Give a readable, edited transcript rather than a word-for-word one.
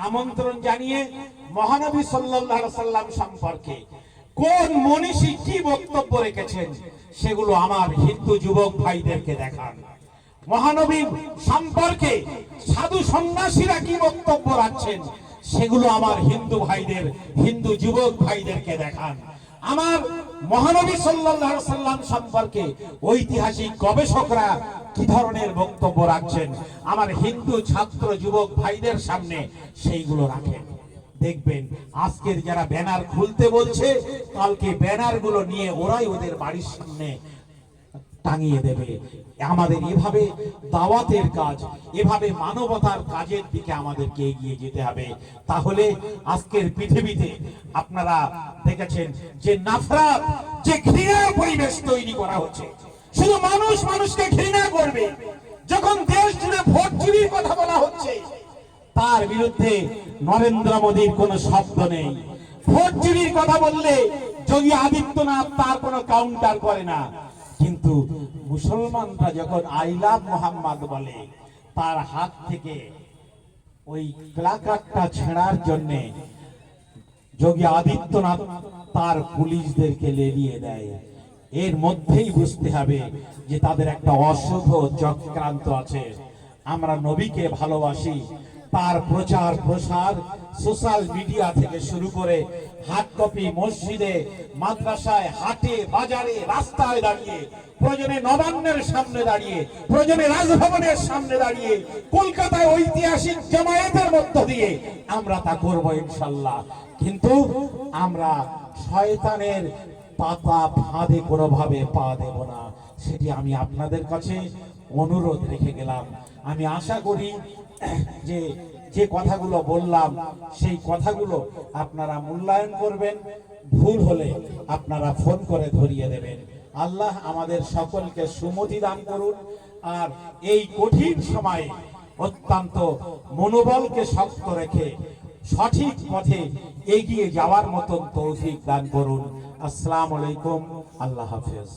আমন্ত্রণ জানিয়ে মহানবী সাল্লাল্লাহু আলাইহি সাল্লাম সম্পর্কে কোন মনীষী কি বক্তব্য রেখেছেন সেগুলো আমার হিন্দু যুবক ভাইদেরকে দেখান। মহানবী সম্পর্কে সাধু সন্ন্যাসীরা কি বক্তব্য রাখছেন সেগুলো আমার হিন্দু ভাইদের, হিন্দু যুবক ভাইদেরকে দেখান। আমার মহানবী সাল্লাল্লাহু আলাইহি সাল্লাম সম্পর্কে ঐতিহাসিক গবেষকরা কি ধরনের বক্তব্য রাখছেন আমার হিন্দু ছাত্র যুবক ভাইদের সামনে সেইগুলো রাখেন। দেখবেন আজকের যারা ব্যানার খুলতে বলছে কালকে ব্যানার গুলো নিয়ে ওরাই ওদের বাড়ির সামনে টাঙিয়ে দেবে। আমাদের এভাবে দাওয়াতের কাজ, এভাবে মানবতার কাজের দিকে আমাদেরকে এগিয়ে যেতে হবে। তাহলে আজকের পৃথিবীতে আপনারা দেখেছেন যে নাফরাত, যে ঘৃণার পরিবেশ তৈরি করা হচ্ছে, শুধু মানুষ মানুষকে ঘৃণা করবে। যখন দেশ জুড়ে ভোট চুরির কথা বলা হচ্ছে তার বিরুদ্ধে নরেন্দ্র মোদীর কোনো শব্দ নেই। ভোট চুরির কথা বললে যোগী আদিত্যনাথ তার কোনো কাউন্টার করে না। কিন্তু মুসলমানরা যখন আই লাভ মোহাম্মদ বলে তার হাত থেকে ওই প্লাকার্ডটা ছেঁড়ার জন্য যোগী আদিত্যনাথ তার পুলিশদেরকে লেলিয়ে দেয়। এর মধ্যেই বুঝতে হবে যে তাদের একটা অশুভ চক্রান্ত আছে। আমরা নবীকে ভালোবাসি, তার প্রচার প্রসার সোশ্যাল মিডিয়া থেকে শুরু করে হাট কপি, মসজিদে, মাদ্রাসায়, হাটে, বাজারে, রাস্তায় দাঁড়িয়ে, প্রয়োজনে নবান্নের সামনে দাঁড়িয়ে, প্রয়োজনে রাজভবনের সামনে দাঁড়িয়ে, কলকাতায় ঐতিহাসিক জামায়াতের মধ্য দিয়ে আমরা তা করবো ইনশাল্লাহ। কিন্তু আমরা শয়তানের পাতা ফাঁদে কোনোভাবে পা দেব না, সেটি আমি আপনাদের কাছে অনুরোধ রেখে গেলাম। আমি আশা করি যে যে কথাগুলো বললাম সেই কথাগুলো আপনারা মূল্যায়ন করবেন, ভুল হলে আপনারা ফোন করে ধরিয়ে দেবেন। আল্লাহ আমাদের সকলকে সুমতি দান করুন, আর এই কঠিন সময়ে অত্যন্ত মনোবলকে শক্ত রেখে সঠিক পথে এগিয়ে যাওয়ার মতন তৌফিক দান করুন। আসসালামু আলাইকুম, আল্লাহ হাফেজ।